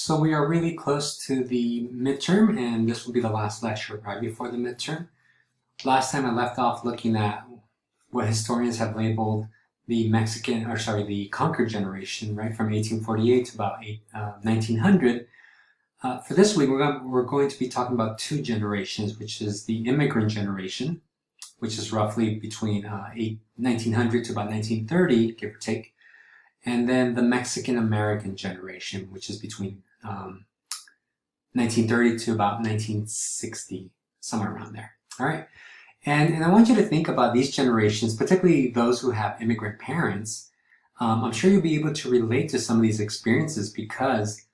So we are really close to the midterm, and this will be the last lecture right before the midterm. Last time I left off looking at what historians have labeled the conquered generation, right, from 1848 to about 1900. For this week, we're going to be talking about two generations, which is the immigrant generation, which is roughly between 1900 to about 1930, give or take, and then the Mexican-American generation, which is between 1930 to about 1960, somewhere around there. All right. And I want you to think about these generations, particularly those who have immigrant parents. I'm sure you'll be able to relate to some of these experiences because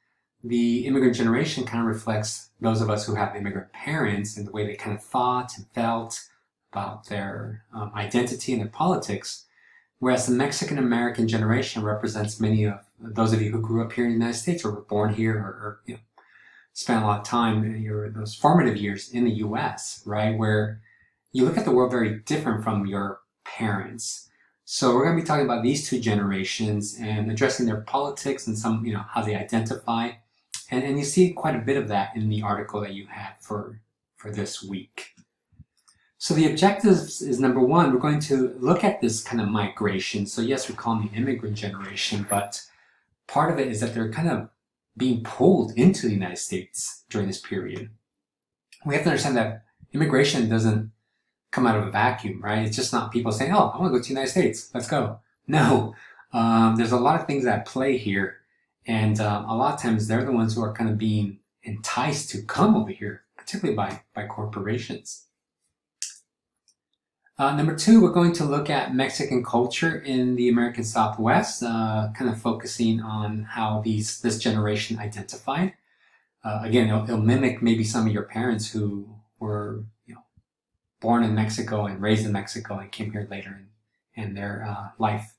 the immigrant generation kind of reflects those of us who have immigrant parents and the way they kind of thought and felt about their identity and their politics. Whereas the Mexican-American generation represents many of those of you who grew up here in the United States or were born here or spent a lot of time in those formative years in the U.S., right, where you look at the world very different from your parents. So we're going to be talking about these two generations and addressing their politics and some, how they identify. And you see quite a bit of that in the article that you had for this week. So the objectives is, number one, we're going to look at this kind of migration. So yes, we call them the immigrant generation, but part of it is that they're kind of being pulled into the United States during this period. We have to understand that immigration doesn't come out of a vacuum, right? It's just not people saying, oh, I want to go to the United States, let's go. No, there's a lot of things at play here. And a lot of times they're the ones who are kind of being enticed to come over here, particularly by corporations. Number two, we're going to look at Mexican culture in the American Southwest, kind of focusing on how this generation identified. Again, it'll mimic maybe some of your parents who were born in Mexico and raised in Mexico and came here later in their life.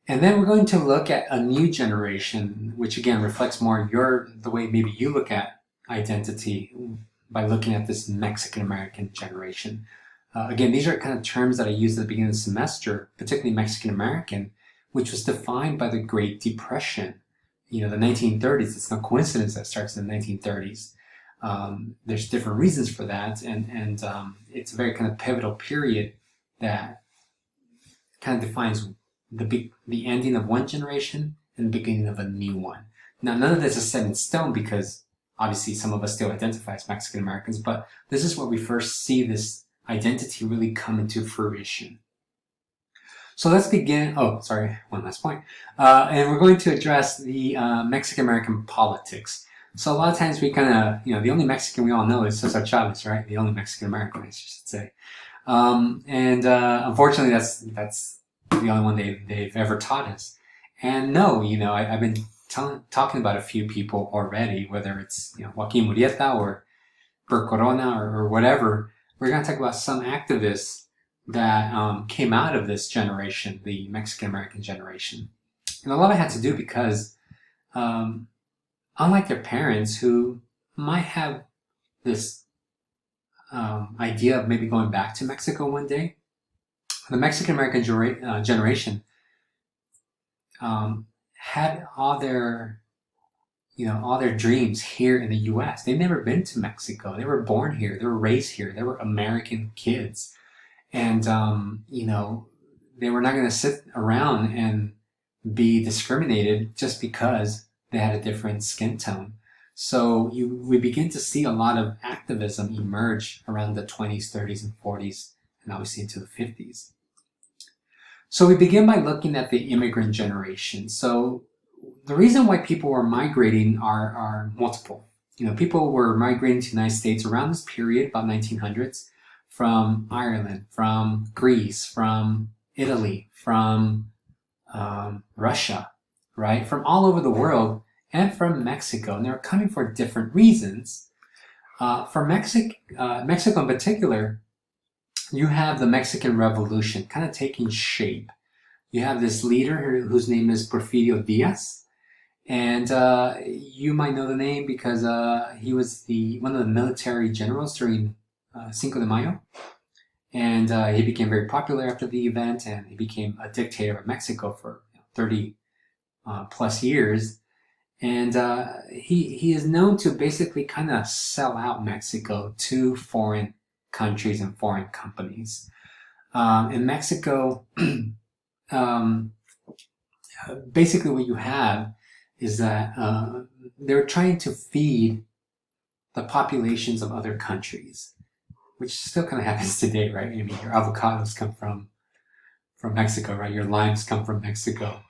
And then we're going to look at a new generation, which again reflects more the way maybe you look at identity by looking at this Mexican-American generation. Again, these are kind of terms that I used at the beginning of the semester, particularly Mexican-American, which was defined by the Great Depression. The 1930s, it's no coincidence that starts in the 1930s. There's different reasons for that, and it's a very kind of pivotal period that kind of defines the ending of one generation and the beginning of a new one. Now, none of this is set in stone because obviously some of us still identify as Mexican Americans, but this is where we first see this identity really come into fruition. So let's begin. Oh, sorry, one last point. And we're going to address the Mexican American politics. So a lot of times we kind of, the only Mexican we all know is Cesar Chavez, right? The only Mexican American, I should say. Unfortunately, that's the only one they've ever taught us. And no, I've been talking about a few people already, whether it's Joaquin Murrieta or Bert Corona or whatever. We're going to talk about some activists that came out of this generation, the Mexican-American generation. And a lot of it had to do because unlike their parents who might have this idea of maybe going back to Mexico one day, the Mexican-American generation had all their dreams here in the U.S. They've never been to Mexico. They were born here. They were raised here. They were American kids. And, they were not going to sit around and be discriminated just because they had a different skin tone. So we begin to see a lot of activism emerge around the 20s, 30s, and 40s, and obviously into the 50s. So we begin by looking at the immigrant generation. So the reason why people were migrating are multiple. People were migrating to the United States around this period, about 1900s, from Ireland, from Greece, from Italy, from Russia, right? From all over the world and from Mexico. And they were coming for different reasons. For Mexico in particular, you have the Mexican Revolution kind of taking shape. You have this leader whose name is Porfirio Diaz. And you might know the name because he was one of the military generals during Cinco de Mayo. And he became very popular after the event, and he became a dictator of Mexico for 30 plus years. And he is known to basically kind of sell out Mexico to foreign countries and foreign companies. In Mexico, um, basically what you have is that they're trying to feed the populations of other countries, which still kind of happens today, right? I mean, your avocados come from Mexico, right? Your limes come from Mexico.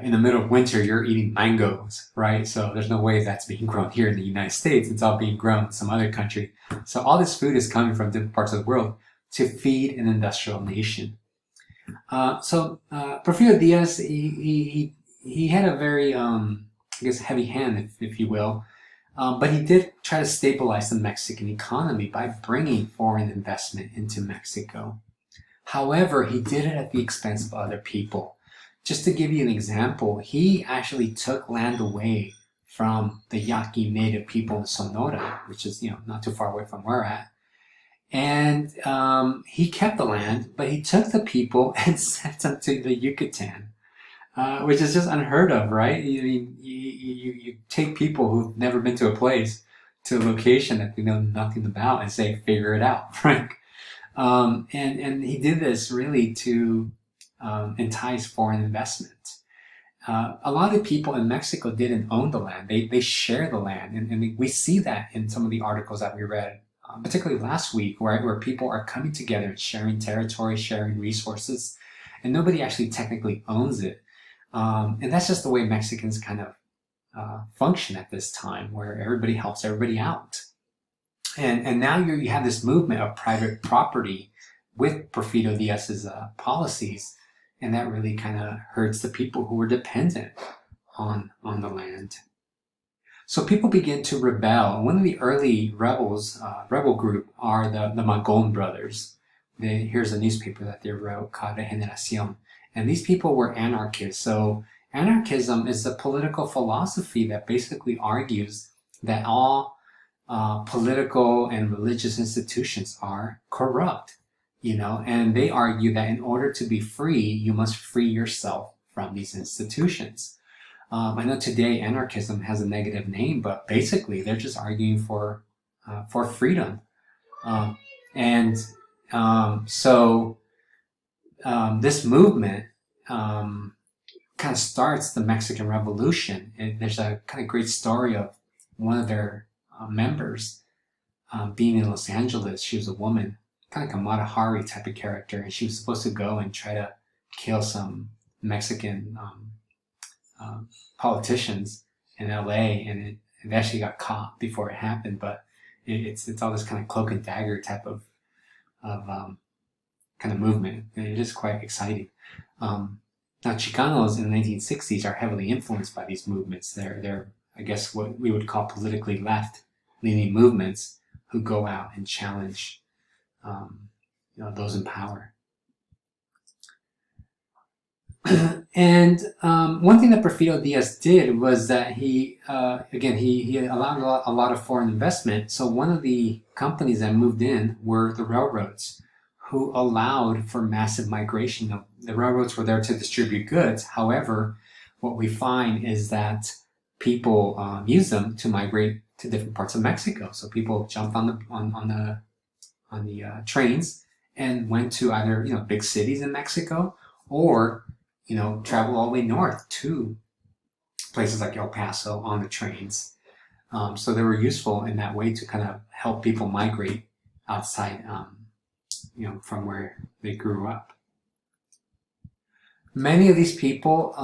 In the middle of winter, you're eating mangoes, right? So there's no way that's being grown here in the United States. It's all being grown in some other country. So all this food is coming from different parts of the world to feed an industrial nation. Porfirio Diaz, he had a very, I guess, heavy hand, if you will. But he did try to stabilize the Mexican economy by bringing foreign investment into Mexico. However, he did it at the expense of other people. Just to give you an example, he actually took land away from the Yaqui native people in Sonora, which is, not too far away from where we're at. And he kept the land, but he took the people and sent them to the Yucatan, which is just unheard of, right? You take people who've never been to a place to a location that they know nothing about and say, figure it out, right? And he did this really to entice foreign investment. A lot of people in Mexico didn't own the land. They share the land. And we see that in some of the articles that we read, particularly last week, where people are coming together and sharing territory, sharing resources, and nobody actually technically owns it. And that's just the way Mexicans kind of function at this time, where everybody helps everybody out. And now you have this movement of private property with Porfirio Diaz's policies, and that really kind of hurts the people who were dependent on the land. So people begin to rebel. One of the early rebel group are the Magon brothers. Here's a newspaper that they wrote called Regeneración. And these people were anarchists. So anarchism is a political philosophy that basically argues that all political and religious institutions are corrupt, and they argue that in order to be free, you must free yourself from these institutions. I know today anarchism has a negative name, but basically they're just arguing for freedom. This movement kind of starts the Mexican Revolution. And there's a kind of great story of one of their members being in Los Angeles. She was a woman, kind of like a Mata Hari type of character, and she was supposed to go and try to kill some Mexican politicians in LA, and it actually got caught before it happened. But it's all this kind of cloak and dagger type of kind of movement. And it is quite exciting. Now, Chicanos in the 1960s are heavily influenced by these movements. They're I guess what we would call politically left-leaning movements who go out and challenge those in power. And one thing that Porfirio Diaz did was that he allowed a lot of foreign investment. So one of the companies that moved in were the railroads, who allowed for massive migration. The railroads were there to distribute goods. However, what we find is that people use them to migrate to different parts of Mexico. So people jumped on the trains and went to either big cities in Mexico, or travel all the way north to places like El Paso on the trains. So they were useful in that way to kind of help people migrate outside, from where they grew up. Many of these people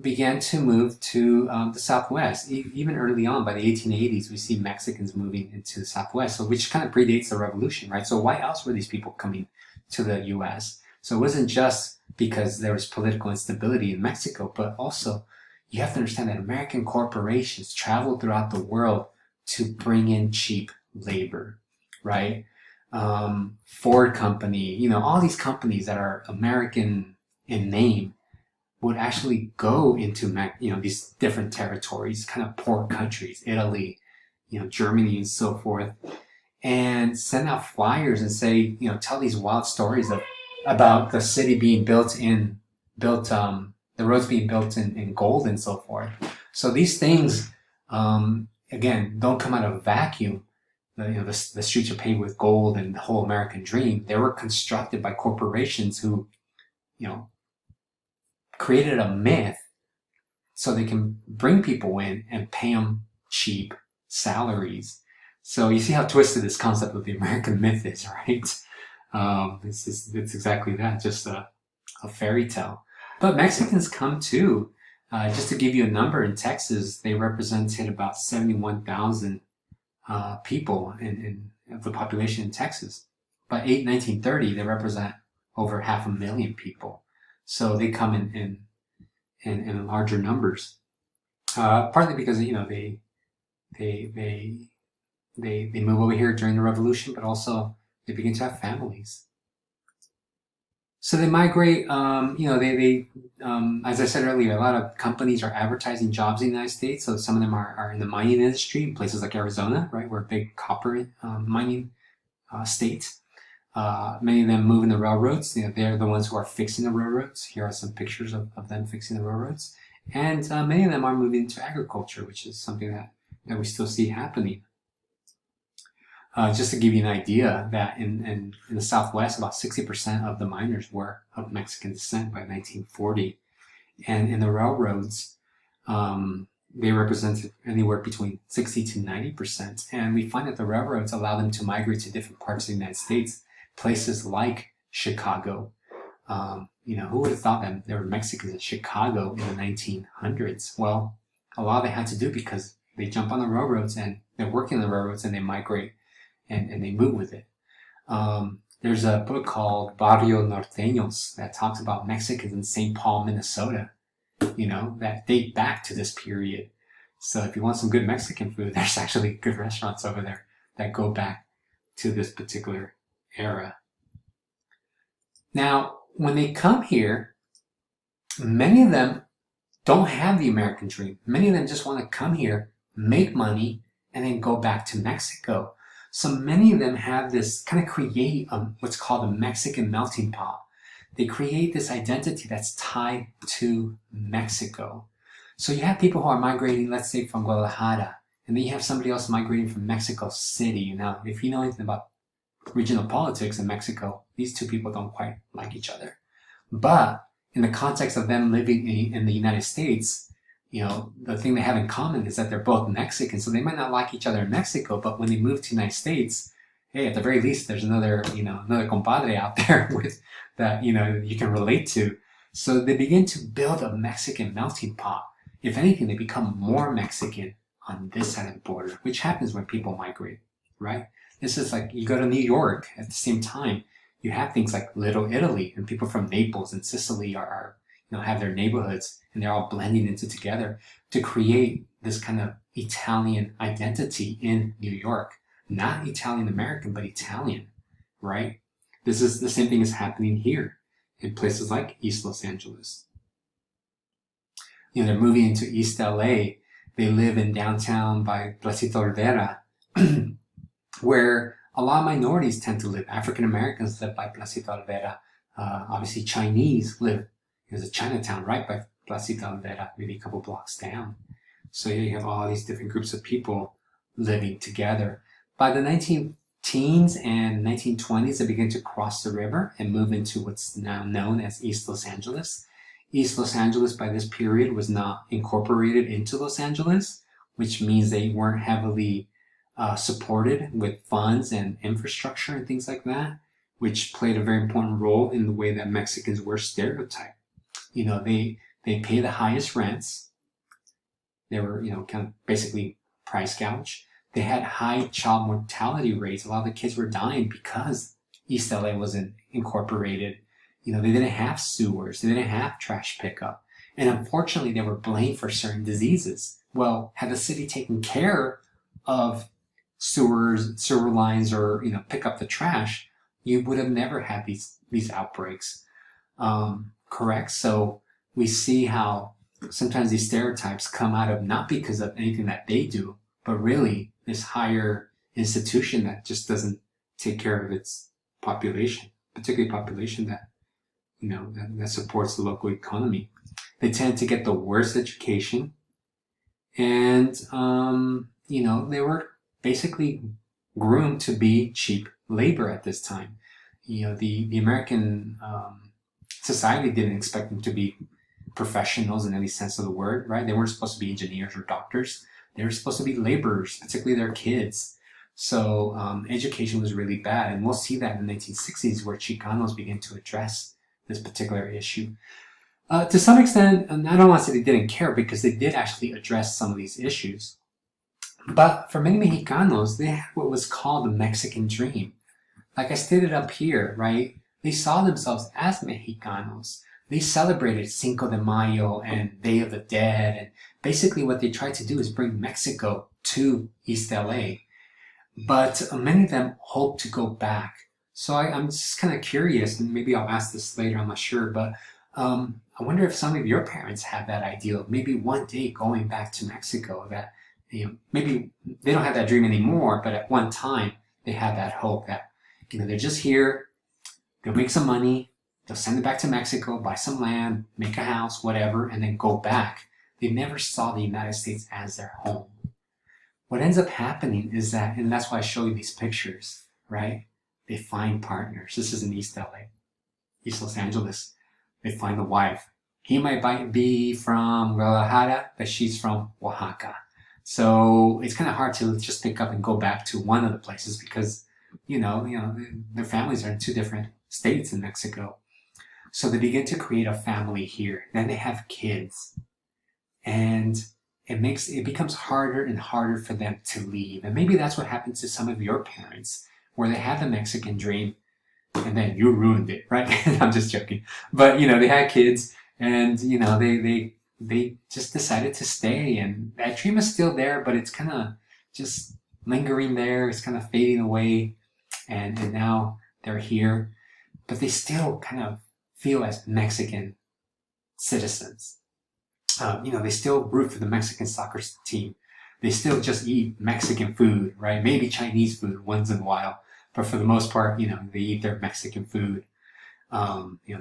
began to move to the Southwest. Even early on, by the 1880s, we see Mexicans moving into the Southwest, so which kind of predates the Revolution, right? So why else were these people coming to the U.S.? So it wasn't just because there was political instability in Mexico, but also you have to understand that American corporations traveled throughout the world to bring in cheap labor, right? Ford Company, all these companies that are American in name would actually go into these different territories, kind of poor countries, Italy, Germany, and so forth, and send out flyers and say, tell these wild stories about the city being the roads being built in gold and so forth. So these things, again, don't come out of a vacuum. The streets are paved with gold and the whole American dream. They were constructed by corporations who, you know, created a myth so they can bring people in and pay them cheap salaries. So you see how twisted this concept of the American myth is, right? It's exactly that, just a fairy tale. But Mexicans come too. Just to give you a number, in Texas, they represented about 71,000 people in the population in Texas. By 1930, they represent over 500,000 people. So they come in larger numbers. Partly because they move over here during the revolution, but also they begin to have families. So they migrate. As I said earlier, a lot of companies are advertising jobs in the United States. So some of them are in the mining industry, in places like Arizona, right? We're a big copper mining state. Many of them move in the railroads. They're the ones who are fixing the railroads. Here are some pictures of them fixing the railroads. And many of them are moving into agriculture, which is something that we still see happening. Just to give you an idea, that in the Southwest, about 60% of the miners were of Mexican descent by 1940. And in the railroads, they represented anywhere between 60 to 90%. And we find that the railroads allow them to migrate to different parts of the United States, places like Chicago. Who would have thought that there were Mexicans in Chicago in the 1900s? Well, a lot of it had to do because they jump on the railroads and they're working on the railroads and they migrate and they move with it. There's a book called Barrio Norteños that talks about Mexicans in St. Paul, Minnesota, that date back to this period. So if you want some good Mexican food, there's actually good restaurants over there that go back to this particular era. Now, when they come here, many of them don't have the American dream. Many of them just want to come here, make money, and then go back to Mexico. So many of them have this kind of create what's called a Mexican melting pot. They create this identity that's tied to Mexico. So you have people who are migrating, let's say, from Guadalajara, and then you have somebody else migrating from Mexico City. Now, if you know anything about regional politics in Mexico, these two people don't quite like each other. But in the context of them living in the United States, the thing they have in common is that they're both Mexican. So they might not like each other in Mexico, but when they move to the United States, hey, at the very least, there's another compadre out there with that, you can relate to. So they begin to build a Mexican melting pot. If anything, they become more Mexican on this side of the border, which happens when people migrate, right? This is like, you go to New York at the same time, you have things like Little Italy, and people from Naples and Sicily are have their neighborhoods, and they're all blending into together to create this kind of Italian identity in New York. Not Italian American, but Italian, right? This is the same thing is happening here in places like East Los Angeles. They're moving into East LA. They live in downtown by Placito Rivera, where a lot of minorities tend to live. African Americans live by Placito Rivera. Obviously, Chinese live. There's a Chinatown right by Placito Rivera, maybe a couple blocks down. So you have all these different groups of people living together. By the 19-teens and 1920s, they began to cross the river and move into what's now known as East Los Angeles. East Los Angeles by this period was not incorporated into Los Angeles, which means they weren't heavily supported with funds and infrastructure and things like that, which played a very important role in the way that Mexicans were stereotyped. They pay the highest rents. They were, kind of basically price gouge. They had high child mortality rates. A lot of the kids were dying because East LA wasn't incorporated. They didn't have sewers. They didn't have trash pickup. And unfortunately, they were blamed for certain diseases. Well, had the city taken care of sewer lines or, pick up the trash, you would have never had these outbreaks. Correct? So we see how sometimes these stereotypes come out of not because of anything that they do, but really this higher institution that just doesn't take care of its population, particularly population that, that supports the local economy. They tend to get the worst education. And, they were basically groomed to be cheap labor at this time. The American society didn't expect them to be professionals in any sense of the word, right? They weren't supposed to be engineers or doctors. They were supposed to be laborers, particularly their kids. So education was really bad. And we'll see that in the 1960s where Chicanos began to address this particular issue. To some extent, and I don't want to say they didn't care because they did actually address some of these issues. But for many Mexicanos, they had what was called the Mexican dream. Like I stated up here, right? They saw themselves as Mexicanos. They celebrated Cinco de Mayo and Day of the Dead. And basically what they tried to do is bring Mexico to East LA. But many of them hope to go back. So I'm just kind of curious, and maybe I'll ask this later, I'm not sure, but I wonder if some of your parents have that ideal, maybe one day going back to Mexico, that maybe they don't have that dream anymore, but at one time they had that hope that they're just here, they'll make some money, they'll send it back to Mexico, buy some land, make a house, whatever, and then go back. They never saw the United States as their home. What ends up happening is that, and that's why I show you these pictures, right? They find partners. This is in East LA, East Los Angeles. They find the wife. He might be from Guadalajara, but she's from Oaxaca. So it's kind of hard to just pick up and go back to one of the places because, their families are in two different states in Mexico. So they begin to create a family here. Then they have kids. And it becomes harder and harder for them to leave. And maybe that's what happened to some of your parents, where they had the Mexican dream and then you ruined it, right? I'm just joking. But, they had kids and, they just decided to stay. And that dream is still there, but it's kind of just lingering there. It's kind of fading away. And now they're here, but they still kind of feel as Mexican citizens. They still root for the Mexican soccer team. They still just eat Mexican food, right? Maybe Chinese food once in a while. But for the most part, they eat their Mexican food. They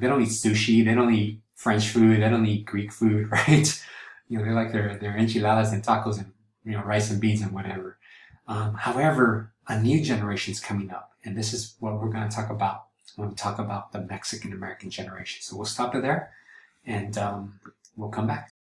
don't eat sushi. They don't eat French food. They don't eat Greek food, right? They like their enchiladas and tacos and, rice and beans and whatever. However, a new generation is coming up. And this is what we're going to talk about when we talk about the Mexican American generation. So we'll stop it there and we'll come back.